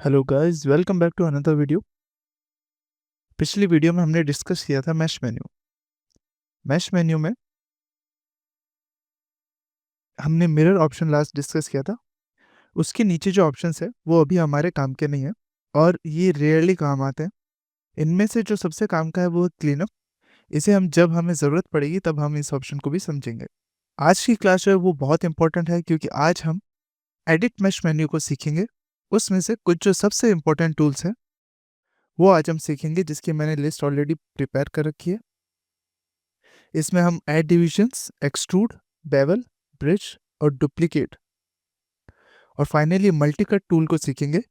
Hello guys, welcome back to another video. पिछली video में हमने डिस्कस किया था मैश मेन्यू में हमने मिरर ऑप्शन लास्ट डिस्कस किया था। उसके नीचे जो ऑप्शंस है वो अभी हमारे काम के नहीं है और ये रेयरली काम आते हैं। इनमें से जो सबसे काम का है वो क्लीनअप। इसे हम जब हमें ज़रूरत पड़ेगी तब हम इस ऑप्शन को भी समझेंगे। आज की क्लास जो है वो बहुत इंपॉर्टेंट है क्योंकि आज हम एडिट मैश मेन्यू को सीखेंगे। उसमें से कुछ जो सबसे इंपॉर्टेंट टूल्स हैं वो आज हम सीखेंगे, जिसकी मैंने लिस्ट ऑलरेडी प्रिपेयर कर रखी है। इसमें हम add divisions, extrude, bevel, bridge और डुप्लीकेट और फाइनली मल्टीकट टूल को सीखेंगे,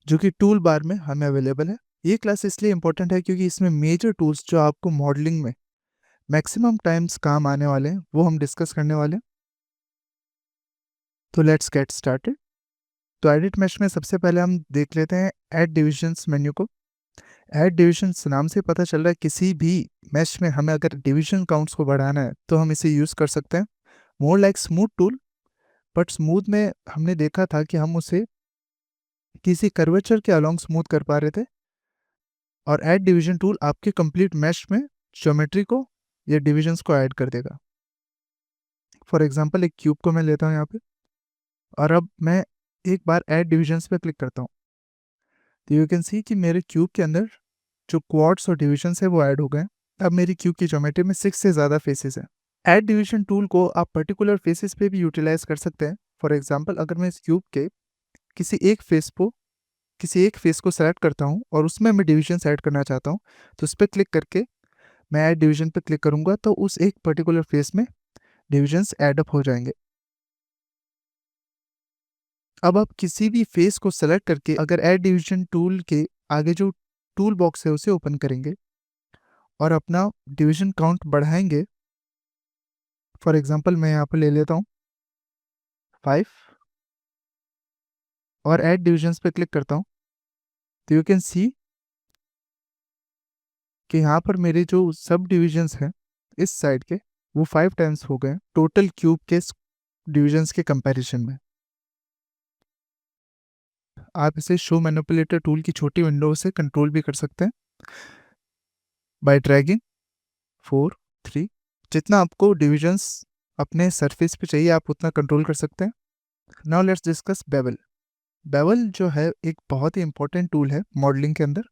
जो कि टूल बार में हमें अवेलेबल है। ये क्लास इसलिए इंपॉर्टेंट है क्योंकि इसमें मेजर टूल्स जो आपको मॉडलिंग में मैक्सिमम टाइम्स काम आने वाले हैं वो हम डिस्कस करने वाले हैं। तो लेट्स गेट स्टार्टेड। तो एडिट मैश में सबसे पहले हम देख लेते हैं ऐड डिविजन्स मेन्यू को। ऐड डिविजन्स नाम से पता चल रहा है किसी भी मैश में हमें अगर डिवीजन काउंट्स को बढ़ाना है तो हम इसे यूज़ कर सकते हैं। More like smooth tool, but smooth में हमने देखा था कि हम उसे किसी कर्वेचर के अलोंग स्मूथ कर पा रहे थे। और ऐड डिवीजन टूल आपके कंप्लीट मैश में ज्योमेट्री को या डिविजन्स को ऐड कर देगा। फॉर एग्जांपल एक क्यूब को मैं लेता हूँ यहाँ पे और अब मैं एक बार ऐड डिविजन्स पे क्लिक करता हूँ तो यू कैन सी कि मेरे क्यूब के अंदर जो क्वाड्स और डिविजन्स है वो ऐड हो गए। अब मेरी क्यूब की ज्योमेट्री में 6 से ज़्यादा फेसेस हैं। ऐड डिवीजन टूल को आप पर्टिकुलर फेसेस पे भी यूटिलाइज कर सकते हैं। फॉर एग्जांपल अगर मैं इस क्यूब के किसी एक फेस को सेलेक्ट करता हूँ और उसमें मैं डिविजन्स ऐड करना चाहता हूँ तो उस पर क्लिक करके मैं ऐड डिवीजन पे क्लिक करूँगा तो उस एक पर्टिकुलर फेस में डिविजन्स ऐड अप हो जाएंगे। अब आप किसी भी फेस को सेलेक्ट करके अगर ऐड डिवीजन टूल के आगे जो टूल बॉक्स है उसे ओपन करेंगे और अपना डिवीजन काउंट बढ़ाएंगे। फॉर एग्जांपल मैं यहाँ पर ले लेता हूँ 5 और ऐड डिविजन्स पे क्लिक करता हूँ तो यू कैन सी कि यहाँ पर मेरे जो सब डिविजन्स हैं इस साइड के वो 5 टाइम्स हो गए टोटल क्यूब के डिविजन्स के कंपैरिजन में। आप इसे शो मैनिपुलेटर टूल की छोटी विंडो से कंट्रोल भी कर सकते हैं बाय ड्रैगिंग 4 3। जितना आपको डिविजन्स अपने सरफेस पे चाहिए आप उतना कंट्रोल कर सकते हैं। Now let's discuss bevel. Bevel जो है एक बहुत ही इंपॉर्टेंट टूल है मॉडलिंग के अंदर।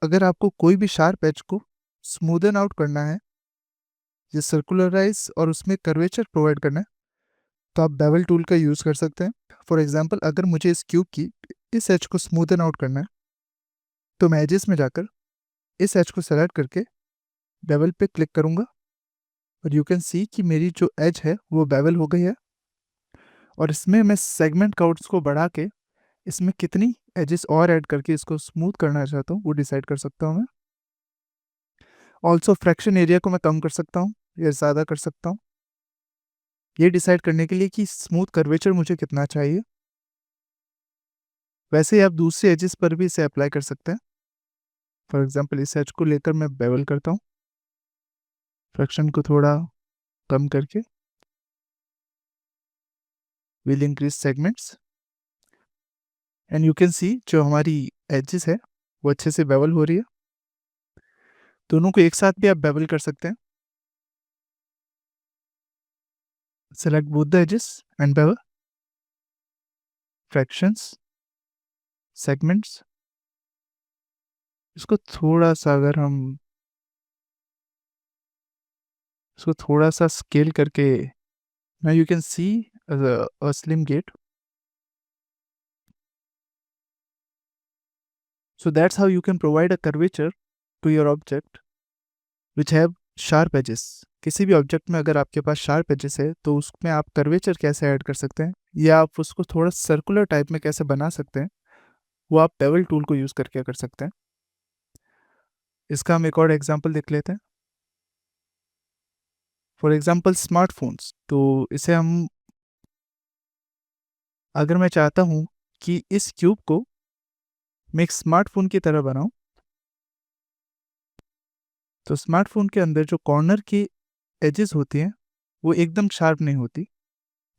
अगर आपको कोई भी शार्प एज को स्मूदन आउट करना है या सर्कुलराइज और उसमें कर्वेचर प्रोवाइड करना है तो आप बेवल टूल का यूज़ कर सकते हैं। फॉर एग्जांपल अगर मुझे इस क्यूब की इस एज को स्मूदन आउट करना है तो मैं एजेस में जाकर इस एज को सेलेक्ट करके बेवल पे क्लिक करूंगा और यू कैन सी कि मेरी जो एज है वो बेवल हो गई है। और इसमें मैं सेगमेंट काउंट्स को बढ़ा के इसमें कितनी एजेस और ऐड करके इसको स्मूथ करना चाहता हूँ वो डिसाइड कर सकता हूँ मैं। ऑल्सो फ्रैक्शन एरिया को मैं कम कर सकता हूँ या ज़्यादा कर सकता हूँ, ये डिसाइड करने के लिए कि स्मूथ कर्वेचर मुझे कितना चाहिए। वैसे ही आप दूसरी एजेस पर भी इसे अप्लाई कर सकते हैं। फॉर एग्जांपल इस एज को लेकर मैं बेवल करता हूँ, फ्रैक्शन को थोड़ा कम करके will increase segments and you can see जो हमारी एजेस है वो अच्छे से बेवल हो रही है। दोनों को एक साथ भी आप बेवल कर सकते हैं। Select both the edges and bevel fractions segments. इसको थोड़ा सा अगर हम इसको थोड़ा सा स्केल करके now you can see a slim gate. So that's how you can provide a curvature to your object which have sharp edges. किसी भी ऑब्जेक्ट में अगर आपके पास शार्प एजेस है तो उसमें आप कर्वेचर कैसे ऐड कर सकते हैं या आप उसको थोड़ा सर्कुलर टाइप में कैसे बना सकते हैं वो आप बेवल टूल को यूज़ करके कर सकते हैं। इसका हम एक और एग्जांपल देख लेते हैं। फॉर एग्जांपल स्मार्टफोन्स, तो इसे हम अगर मैं चाहता हूँ कि इस क्यूब को मैं एक स्मार्टफोन की तरह बनाऊं तो स्मार्टफोन के अंदर जो कॉर्नर की एजेस होती हैं वो एकदम शार्प नहीं होती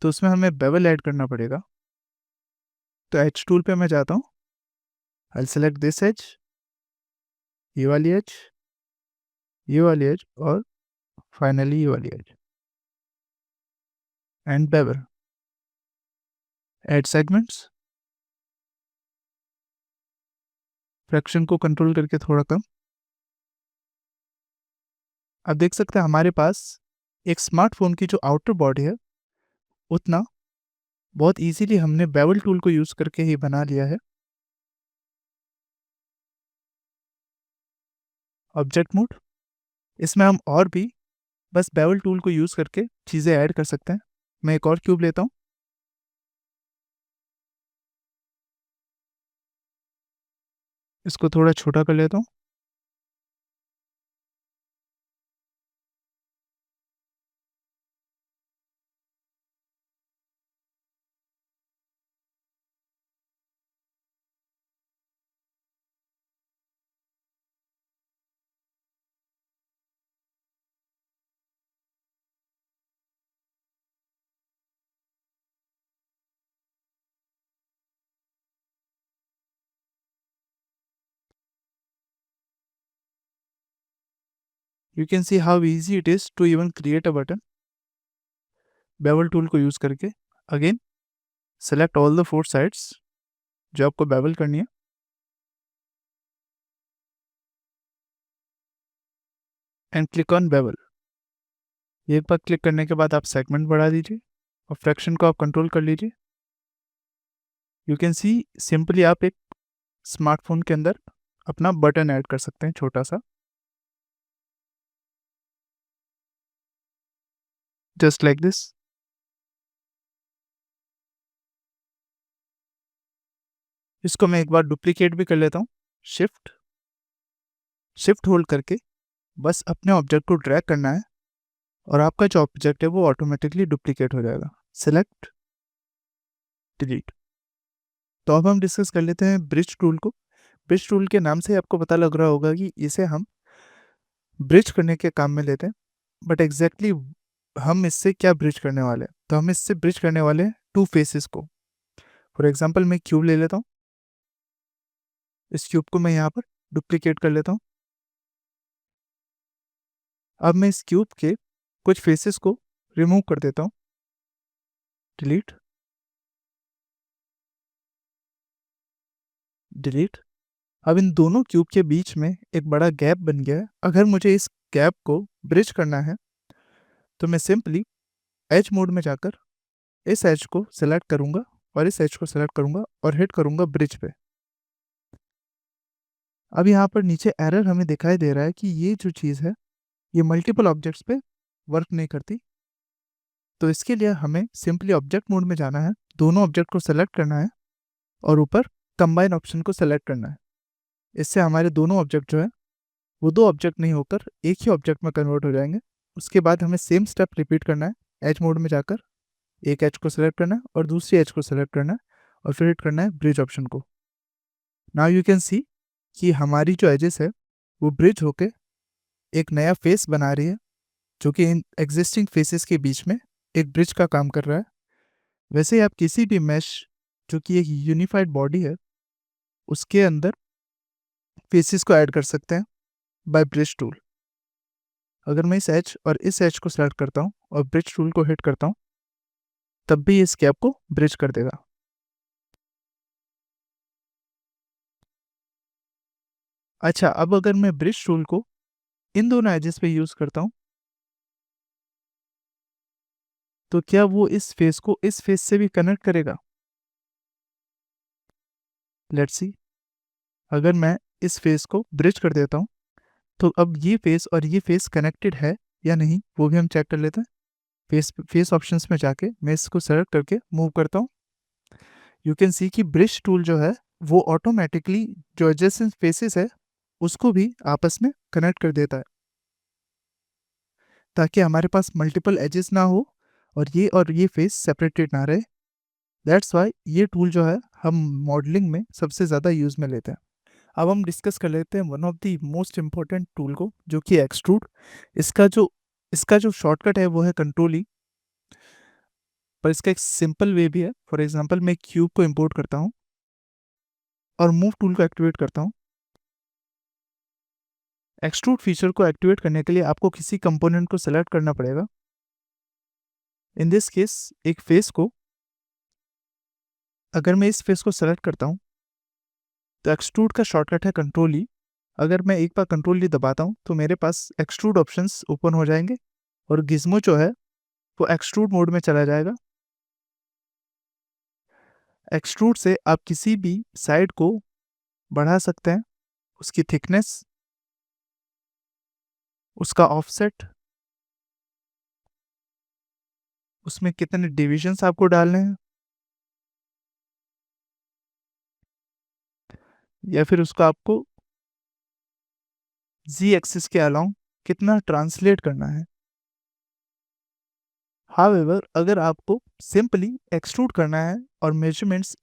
तो उसमें हमें बेवल ऐड करना पड़ेगा। तो एच टूल पे मैं जाता हूँ I'll select this edge, ये वाली edge, ये वाली edge और finally ये वाली edge. And bevel. Add segments. Fraction को कंट्रोल करके थोड़ा कम. अब देख सकते हैं हमारे पास एक स्मार्टफोन की जो आउटर बॉडी है उतना बहुत इजीली हमने बेवल टूल को यूज करके ही बना लिया है. ऑब्जेक्ट मोड, इसमें हम और भी बस बेवल टूल को यूज करके चीजें ऐड कर सकते हैं. मैं एक और क्यूब लेता हूँ. इसको थोड़ा छोटा कर लेता हूँ. You can see how easy it is to even create a button. Bevel tool को यूज करके again select all the 4 sides जो आपको बेवल करनी है. And click on bevel. एक बार क्लिक करने के बाद आप सेगमेंट बढ़ा दीजिए और फ्रैक्शन को आप कंट्रोल कर लीजिए. यू कैन सी सिंपली आप एक स्मार्टफोन के अंदर अपना बटन ऐड कर सकते हैं छोटा सा, जस्ट लाइक दिस. इसको मैं एक बार डुप्लीकेट भी कर लेता हूँ. शिफ्ट शिफ्ट होल्ड करके बस अपने ऑब्जेक्ट को ड्रैग करना है और आपका जो ऑब्जेक्ट है वो ऑटोमेटिकली डुप्लीकेट हो जाएगा. Select, delete. तो अब हम डिस्कस कर लेते हैं ब्रिज टूल को. ब्रिज टूल के नाम से आपको पता लग रहा होगा कि इसे हम ब्रिज करने के काम में लेते हैं. बट एग्जैक्टली हम इससे क्या ब्रिज करने वाले हैं? तो हम इससे ब्रिज करने वाले हैं 2 फेसेस को. फॉर एग्जाम्पल मैं क्यूब ले लेता हूँ. इस क्यूब को मैं यहाँ पर डुप्लीकेट कर लेता हूँ. अब मैं इस क्यूब के कुछ फेसेस को रिमूव कर देता हूँ. Delete, delete. अब इन दोनों क्यूब के बीच में एक बड़ा गैप बन गया है. अगर मुझे इस गैप को ब्रिज करना है तो मैं सिंपली एज मोड में जाकर इस एज को सेलेक्ट करूंगा और इस एज को सेलेक्ट करूंगा और हिट करूंगा ब्रिज पे. अब यहाँ पर नीचे एरर हमें दिखाई दे रहा है कि ये जो चीज़ है ये मल्टीपल ऑब्जेक्ट्स पे वर्क नहीं करती. तो इसके लिए हमें सिंपली ऑब्जेक्ट मोड में जाना है, दोनों ऑब्जेक्ट को सेलेक्ट करना है और ऊपर कंबाइन ऑप्शन को सेलेक्ट करना है. इससे हमारे दोनों ऑब्जेक्ट जो है वो 2 ऑब्जेक्ट नहीं होकर एक ही ऑब्जेक्ट में कन्वर्ट हो जाएंगे. उसके बाद हमें सेम स्टेप रिपीट करना है. एज मोड में जाकर एक एज को सेलेक्ट करना है और दूसरी एज को सेलेक्ट करना है और फिर हिट करना है ब्रिज ऑप्शन को. नाउ यू कैन सी कि हमारी जो एजेस है वो ब्रिज होके एक नया फेस बना रही है जो कि इन एग्जिस्टिंग फेसेस के बीच में एक ब्रिज का काम कर रहा है. वैसे ही आप किसी भी मैश जो कि एक यूनिफाइड बॉडी है उसके अंदर फेसेस को ऐड कर सकते हैं बाय ब्रिज टूल. अगर मैं इस एज और इस एज को सेलेक्ट करता हूँ और ब्रिज टूल को हिट करता हूँ तब भी इस गैप को ब्रिज कर देगा. अच्छा, अब अगर मैं ब्रिज टूल को इन दोनों एजेस पे यूज करता हूँ तो क्या वो इस फेस को इस फेस से भी कनेक्ट करेगा? Let's see. अगर मैं इस फेस को ब्रिज कर देता हूँ तो अब ये फेस और ये फेस कनेक्टेड है या नहीं वो भी हम चेक कर लेते हैं. फेस फेस ऑप्शंस में जाके मैं इसको सेलेक्ट करके मूव करता हूँ. यू कैन सी कि ब्रिज टूल जो है वो ऑटोमेटिकली जो एडजेसेंट फेसेस है उसको भी आपस में कनेक्ट कर देता है ताकि हमारे पास मल्टीपल एजेस ना हो और ये फेस सेपरेटेड ना रहे. दैट्स वाई ये टूल जो है हम मॉडलिंग में सबसे ज़्यादा यूज़ में लेते हैं. अब हम डिस्कस कर लेते हैं one of the most important tool को जो कि एक्सट्रूड. इसका जो इसका जो शॉर्टकट है वो है कंट्रोल ई, पर इसका एक सिंपल वे भी है. फॉर एग्जांपल मैं क्यूब को इंपोर्ट करता हूँ. और मूव टूल को एक्टिवेट करता हूँ। एक्सट्रूड फीचर को एक्टिवेट करने के लिए आपको किसी कंपोनेंट को सेलेक्ट करना पड़ेगा। इन दिस केस एक फेस को, अगर मैं इस फेस को सेलेक्ट करता हूँ तो एक्सट्रूड का शॉर्टकट है कंट्रोल ई। अगर मैं एक बार कंट्रोल ई दबाता हूँ तो मेरे पास एक्सट्रूड ऑप्शंस ओपन हो जाएंगे और गिज्मो जो है वो एक्सट्रूड मोड में चला जाएगा। एक्सट्रूड से आप किसी भी साइड को बढ़ा सकते हैं, उसकी थिकनेस, उसका ऑफसेट, उसमें कितने डिविजन्स आपको डालने हैं, या फिर उसका आपको जी एक्सिस के अलाउंग कितना ट्रांसलेट करना है। हाउएवर अगर आपको सिंपली एक्सट्रूड करना है और मेजरमेंट्स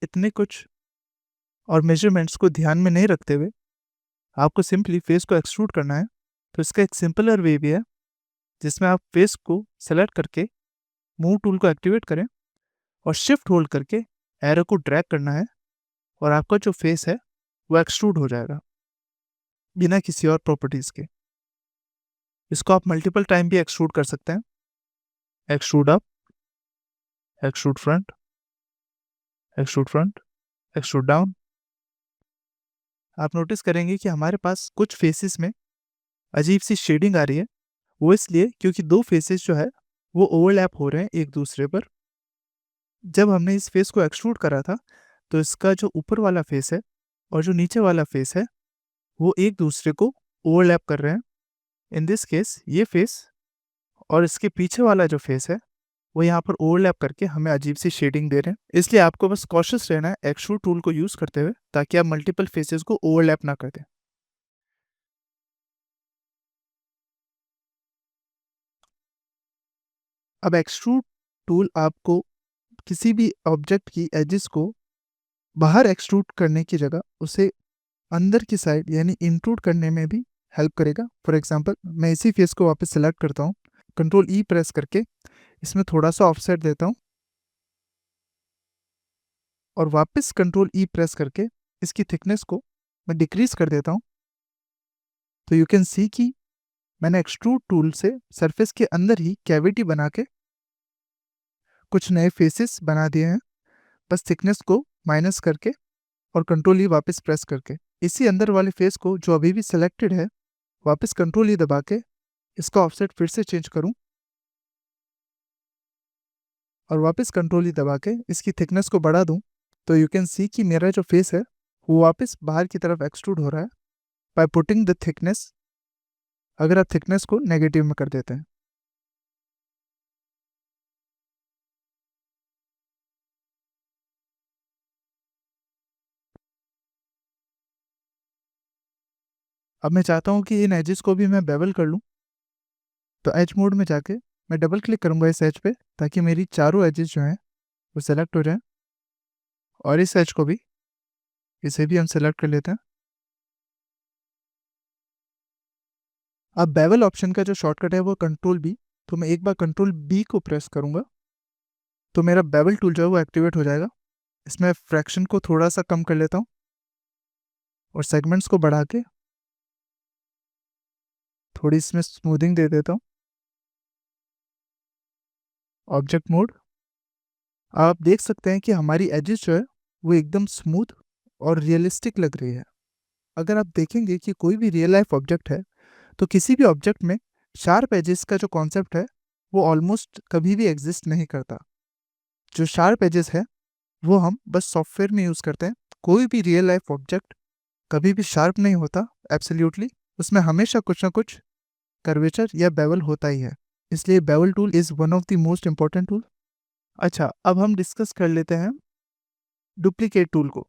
को ध्यान में नहीं रखते हुए आपको सिंपली फेस को एक्सट्रूड करना है, तो इसका एक सिंपलर वे भी है जिसमें आप फेस को सेलेक्ट करके मूव टूल को एक्टिवेट करें और शिफ्ट होल्ड करके एरो को ड्रैग करना है और आपका जो फेस है वो एक्सट्रूड हो जाएगा बिना किसी और प्रॉपर्टीज के। इसको आप मल्टीपल टाइम भी एक्सट्रूड कर सकते हैं। Extrude up, extrude front, extrude front, extrude down. आप नोटिस करेंगे कि हमारे पास कुछ फेसेस में अजीब सी शेडिंग आ रही है। वो इसलिए क्योंकि दो फेसेस जो है वो ओवरलैप हो रहे हैं एक दूसरे पर। जब हमने इस फेस को एक्सट्रूड करा था तो इसका जो ऊपर वाला फेस है और जो नीचे वाला फेस है वो एक दूसरे को ओवरलैप कर रहे हैं। इन दिस केस ये फेस और इसके पीछे वाला जो फेस है वो यहाँ पर ओवरलैप करके हमें अजीब सी शेडिंग दे रहे हैं। इसलिए आपको बस कॉशियस रहना है एक्सट्रूड टूल को यूज करते हुए ताकि आप मल्टीपल फेसेस को ओवरलैप ना कर दें। अब एक्सट्रूड टूल आपको किसी भी ऑब्जेक्ट की एजेस को बाहर एक्सट्रूड करने की जगह उसे अंदर की साइड यानी इंट्रूड करने में भी हेल्प करेगा। फॉर एग्जांपल मैं इसी फेस को वापस सेलेक्ट करता हूँ, कंट्रोल ई प्रेस करके इसमें थोड़ा सा ऑफसेट देता हूँ और वापस कंट्रोल ई प्रेस करके इसकी थिकनेस को मैं डिक्रीज कर देता हूँ। तो यू कैन सी कि मैंने एक्सट्रूड टूल से सरफेस के अंदर ही कैविटी बना के कुछ नए फेसेस बना दिए हैं, बस थिकनेस को माइनस करके और कंट्रोल ई वापस प्रेस करके। इसी अंदर वाले फेस को जो अभी भी सिलेक्टेड है वापस कंट्रोल ई दबा के इसका ऑफसेट फिर से चेंज करूं और वापस कंट्रोल ई दबा के इसकी थिकनेस को बढ़ा दूं, तो यू कैन सी कि मेरा जो फेस है वो वापस बाहर की तरफ एक्सट्रूड हो रहा है बाय पुटिंग द थिकनेस। अगर आप थिकनेस को नेगेटिव में कर देते हैं। अब मैं चाहता हूँ कि इन एजेस को भी मैं बेवल कर लूँ, तो एज मोड में जाके मैं डबल क्लिक करूँगा इस एज पे ताकि मेरी चारों एजेस जो हैं वो सेलेक्ट हो जाएं। और इस एज को भी, इसे भी हम सेलेक्ट कर लेते हैं। अब बेवल ऑप्शन का जो शॉर्टकट है वो कंट्रोल बी, तो मैं एक बार कंट्रोल बी को प्रेस करूँगा तो मेरा बेवल टूल जो है वो एक्टिवेट हो जाएगा। इसमें फ्रैक्शन को थोड़ा सा कम कर लेता हूँ और सेगमेंट्स को बढ़ा के थोड़ी इसमें स्मूथिंग दे देता हूँ। ऑब्जेक्ट मोड, आप देख सकते हैं कि हमारी एजेस जो है वो एकदम स्मूथ और रियलिस्टिक लग रही है। अगर आप देखेंगे कि कोई भी रियल लाइफ ऑब्जेक्ट है तो किसी भी ऑब्जेक्ट में शार्प एजेस का जो कॉन्सेप्ट है वो ऑलमोस्ट कभी भी एग्जिस्ट नहीं करता। जो शार्प एजेस है वो हम बस सॉफ्टवेयर में यूज़ करते हैं। कोई भी रियल लाइफ ऑब्जेक्ट कभी भी शार्प नहीं होता एब्सोल्युटली, उसमें हमेशा कुछ ना कुछ कर्वेचर या बेवल होता ही है। इसलिए bevel tool is one of the most important tool. अच्छा, अब हम डिस्कस कर लेते हैं डुप्लीकेट टूल को।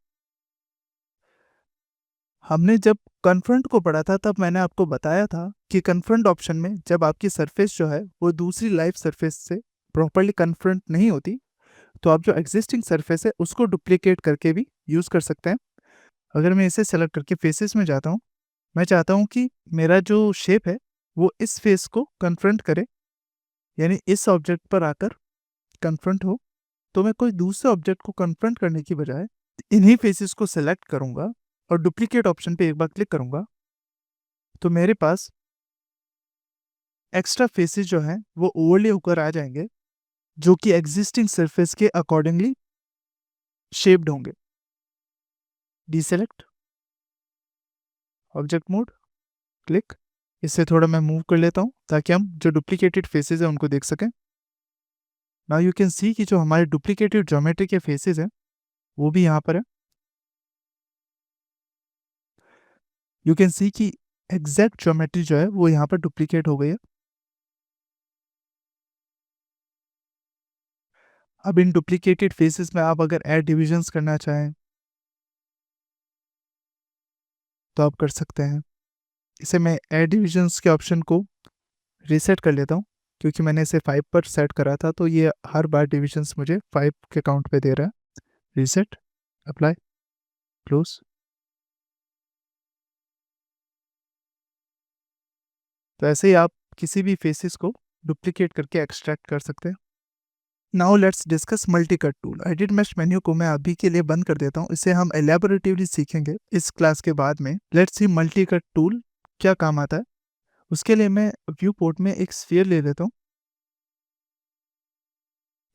हमने जब कन्फ्रंट को पढ़ा था तब मैंने आपको बताया था कि कन्फ्रंट ऑप्शन में जब आपकी सरफेस जो है वो दूसरी लाइव सरफेस से प्रॉपरली कन्फ्रंट नहीं होती तो आप जो एग्जिस्टिंग सरफेस है उसको डुप्लीकेट करके भी यूज़ कर सकते हैं। अगर मैं इसे सेलेक्ट करके फेसेस में जाता हूँ, मैं चाहता हूँ कि मेरा जो शेप है वो इस फेस को कन्फ्रंट करे, यानी इस ऑब्जेक्ट पर आकर कन्फ्रंट हो। तो मैं कोई दूसरे ऑब्जेक्ट को कन्फ्रंट करने की बजाय इन्हीं फेसेस को सेलेक्ट करूंगा और डुप्लीकेट ऑप्शन पे एक बार क्लिक करूंगा तो मेरे पास एक्स्ट्रा फेसेस जो हैं वो ओवरले होकर आ जाएंगे, जो कि एग्जिस्टिंग सरफेस के अकॉर्डिंगली शेप्ड होंगे। Deselect, object mode, click. इससे थोड़ा मैं मूव कर लेता हूँ ताकि हम जो डुप्लीकेटेड फेसेस हैं उनको देख सकें। नाउ यू कैन सी कि जो हमारे डुप्लीकेटेड ज्योमेट्री के फेसेस हैं वो भी यहाँ पर है। यू कैन सी कि एग्जैक्ट ज्योमेट्री जो है वो यहाँ पर डुप्लीकेट हो गई है। अब इन डुप्लीकेटेड फेसेस में आप अगर ऐड डिविजन्स करना चाहें तो आप कर सकते हैं। इसे मैं ऐड डिविजन्स के ऑप्शन को रीसेट कर लेता हूँ, क्योंकि मैंने इसे 5 पर सेट करा था तो ये हर बार डिविजन्स मुझे 5 के काउंट पे दे रहा है। Reset, apply, close. तो ऐसे ही आप किसी भी फेसेस को डुप्लीकेट करके एक्सट्रैक्ट कर सकते हैं। Now let's discuss multi cut tool. Edit mesh menu को मैं अभी के लिए बंद कर देता हूँ, इसे हम एलैबोरेटिवली सीखेंगे इस क्लास के बाद में। Let's see multi cut tool क्या काम आता है। उसके लिए मैं व्यू पोर्ट में एक स्फीयर ले लेता हूँ,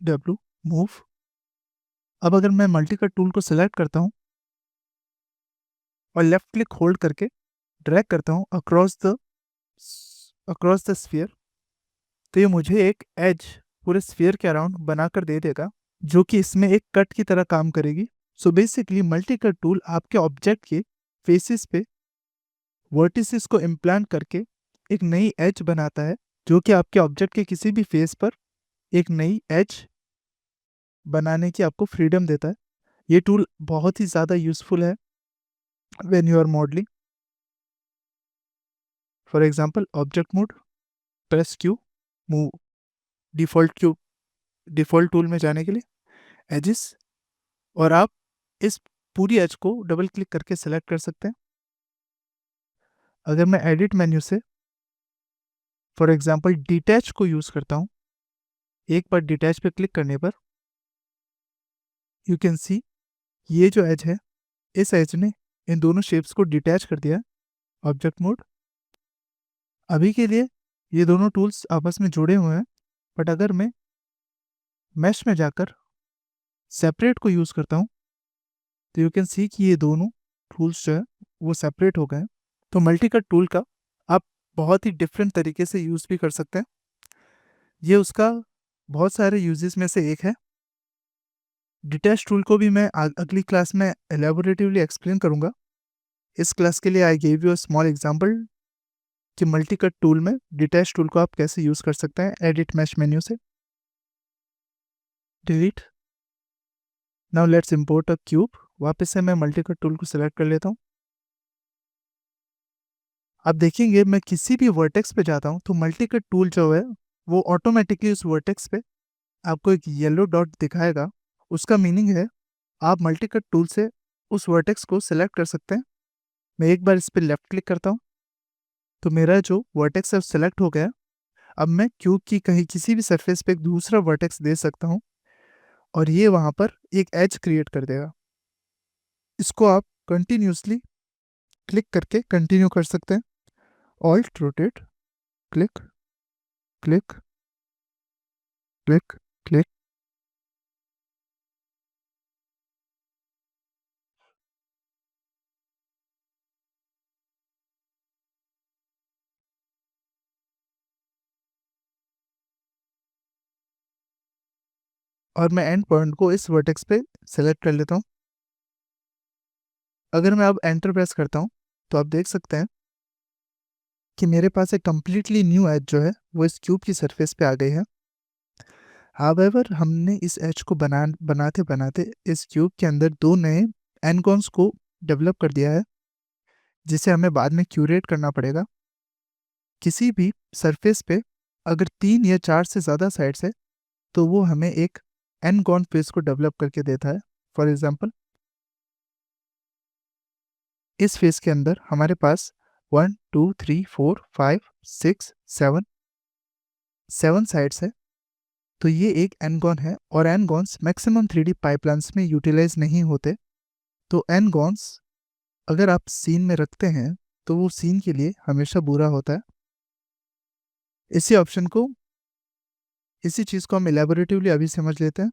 डब्ल्यू, मूव। अब अगर मैं मल्टी कट टूल को सिलेक्ट करता हूँ और लेफ्ट क्लिक होल्ड करके ड्रैग करता हूँ अक्रॉस द स्फीयर, तो ये मुझे एक एज पूरे स्फीयर के अराउंड बनाकर दे देगा, जो कि इसमें एक कट की तरह काम करेगी। So basically multi cut tool आपके ऑब्जेक्ट के फेसेस पे वर्टिसेस को इम्प्लांट करके एक नई एज बनाता है, जो कि आपके ऑब्जेक्ट के किसी भी फेस पर एक नई एज बनाने की आपको फ्रीडम देता है। ये टूल बहुत ही ज़्यादा यूजफुल है when you are modelling. For example object mode, press Q, move. Q default tool में जाने के लिए एजिस, और आप इस पूरी एज को डबल क्लिक करके सेलेक्ट कर सकते हैं। अगर मैं एडिट मेन्यू से फॉर एग्जांपल डिटैच को यूज़ करता हूँ, एक बार डिटैच पे क्लिक करने पर यू कैन सी ये जो एज है, इस एज ने इन दोनों शेप्स को डिटैच कर दिया। ऑब्जेक्ट मोड, अभी के लिए ये दोनों टूल्स आपस में जुड़े हुए हैं, बट अगर मैं मैश में जाकर सेपरेट को यूज़ करता हूँ तो यू कैन सी कि ये दोनों टूल्स जो है वो सेपरेट हो गए हैं। तो मल्टी कट टूल का आप बहुत ही डिफरेंट तरीके से यूज़ भी कर सकते हैं। ये उसका बहुत सारे यूजेस में से एक है। डिटैच टूल को भी मैं अगली क्लास में एलेबोरेटिवली एक्सप्लेन करूंगा। इस क्लास के लिए I gave you a small example कि मल्टी कट टूल में डिटैच टूल को आप कैसे यूज़ कर सकते हैं एडिट मैश मेन्यू से। Delete. Now let's import a cube. वापस से मैं मल्टी कट टूल को सिलेक्ट कर लेता हूँ। आप देखेंगे मैं किसी भी वर्टेक्स पे जाता हूँ तो मल्टी कट टूल जो है वो ऑटोमेटिकली उस वर्टेक्स पे आपको एक येलो डॉट दिखाएगा। उसका मीनिंग है आप मल्टी कट टूल से उस वर्टेक्स को सिलेक्ट कर सकते हैं। मैं एक बार इस पर लेफ्ट क्लिक करता हूँ तो मेरा जो वर्टेक्स है सेलेक्ट हो गया। अब मैं क्यूब की कहीं किसी भी सरफेस पे एक दूसरा वर्टेक्स दे सकता हूँ और ये वहाँ पर एक एज क्रिएट कर देगा। इसको आप कंटिन्यूसली क्लिक करके कंटिन्यू कर सकते हैं। Alt rotate, click, click, click, click. और मैं एंड पॉइंट को इस वर्टेक्स पे सेलेक्ट कर लेता हूँ। अगर मैं अब एंटर प्रेस करता हूँ तो आप देख सकते हैं कि मेरे पास एक कम्प्लीटली न्यू एज जो है वो इस क्यूब की सरफेस पे आ गई है। हावेवर हमने इस एज को बनाते बनाते इस क्यूब के अंदर दो नए एनगॉन्स को डेवलप कर दिया है, जिसे हमें बाद में क्यूरेट करना पड़ेगा। किसी भी सरफेस पे अगर 3 या 4 से ज़्यादा साइड्स है तो वो हमें एक एनगॉन फेस को डेवलप करके देता है। फॉर एग्जांपल इस फेस के अंदर हमारे पास 1 2 3 4 5 6 7 साइड्स है। तो ये एक एनगॉन है और एनगॉन्स मैक्सिमम 3D पाइपलाइंस में यूटिलाइज नहीं होते। तो एनगॉन्स अगर आप सीन में रखते हैं तो वो सीन के लिए हमेशा बुरा होता है। इसी ऑप्शन को इसी चीज़ को हम एलेबोरेटिवली अभी समझ लेते हैं।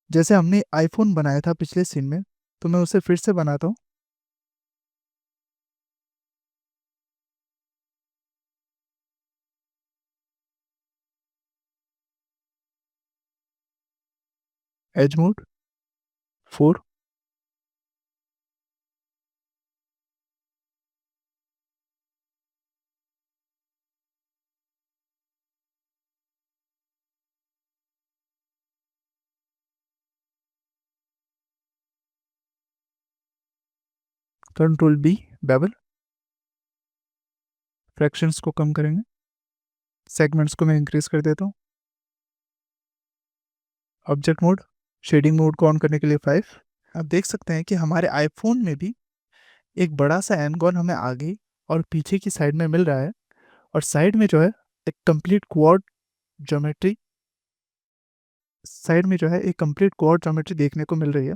जैसे हमने आईफोन बनाया था पिछले सीन में, तो मैं उसे फिर से बनाता हूँ। Edge mode 4, control B bevel, fractions को कम करेंगे, सेगमेंट्स को मैं इंक्रीज कर देता हूँ। ऑब्जेक्ट मोड, शेडिंग मोड को ऑन करने के लिए 5। आप देख सकते हैं कि हमारे आईफोन में भी एक बड़ा सा एनगॉन हमें आगे और पीछे की साइड में मिल रहा है, और साइड में जो है एक कंप्लीट क्वाड ज्योमेट्री, साइड में जो है एक कंप्लीट क्वाड ज्योमेट्री देखने को मिल रही है।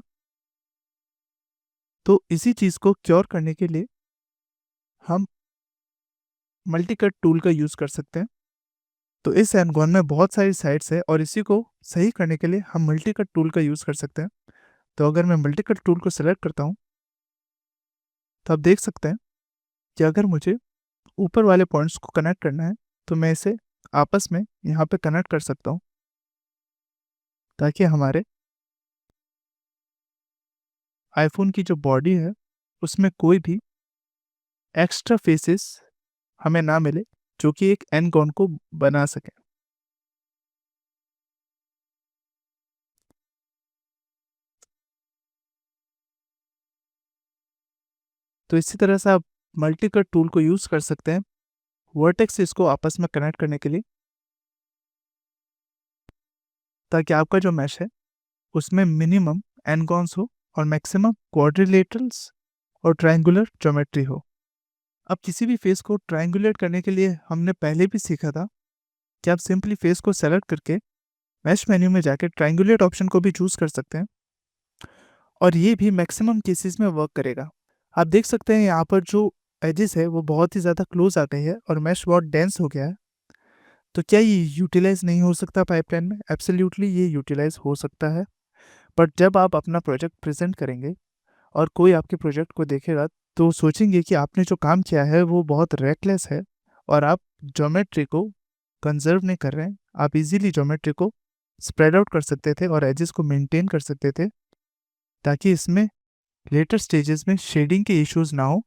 तो इसी चीज़ को क्योर करने के लिए हम मल्टी कट टूल का यूज़ कर सकते हैं। तो इस एनगॉन में बहुत सारी साइड्स है और इसी को सही करने के लिए हम मल्टी कट टूल का यूज़ कर सकते हैं। तो अगर मैं मल्टी कट टूल को सेलेक्ट करता हूँ तो आप देख सकते हैं कि अगर मुझे ऊपर वाले पॉइंट्स को कनेक्ट करना है तो मैं इसे आपस में यहाँ पे कनेक्ट कर सकता हूँ, ताकि हमारे आईफोन की जो बॉडी है उसमें कोई भी एक्स्ट्रा फेसेस हमें ना मिले जो कि एक एनगॉन को बना सके। तो इसी तरह से आप मल्टी कट टूल को यूज़ कर सकते हैं वर्टेक्स से इसको आपस में कनेक्ट करने के लिए, ताकि आपका जो मैश है उसमें मिनिमम एनगॉन्स हो और मैक्सिमम क्वाड्रिलेटरल्स और ट्रायंगुलर ज्योमेट्री हो। अब किसी भी फेस को ट्रायंगुलेट करने के लिए हमने पहले भी सीखा था कि आप सिंपली फेस को सेलेक्ट करके मैश मेन्यू में जाके ट्रायंगुलेट ऑप्शन को भी चूज कर सकते हैं, और ये भी मैक्सिमम केसेस में वर्क करेगा। आप देख सकते हैं यहाँ पर जो एजेस है वो बहुत ही ज़्यादा क्लोज आ गई है और मैश बहुत डेंस हो गया है। तो क्या ये यूटिलाइज नहीं हो सकता पाइपलाइन में? एब्सोल्युटली ये यूटिलाइज हो सकता है। बट जब आप अपना प्रोजेक्ट प्रेजेंट करेंगे और कोई आपके प्रोजेक्ट को देखेगा तो सोचेंगे कि आपने जो काम किया है वो बहुत रेकलेस है और आप ज्योमेट्री को कंजर्व नहीं कर रहे हैं। आप इजीली ज्योमेट्री को स्प्रेड आउट कर सकते थे और एजेस को मेंटेन कर सकते थे, ताकि इसमें लेटर स्टेजेस में शेडिंग के इश्यूज ना हो।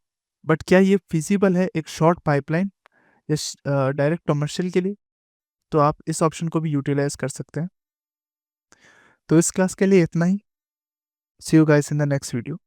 बट क्या ये फिजिबल है एक शॉर्ट पाइपलाइन या डायरेक्ट कमर्शियल के लिए? तो आप इस ऑप्शन को भी यूटिलाइज कर सकते हैं। तो इस क्लास के लिए इतना ही। See you guys in the next video.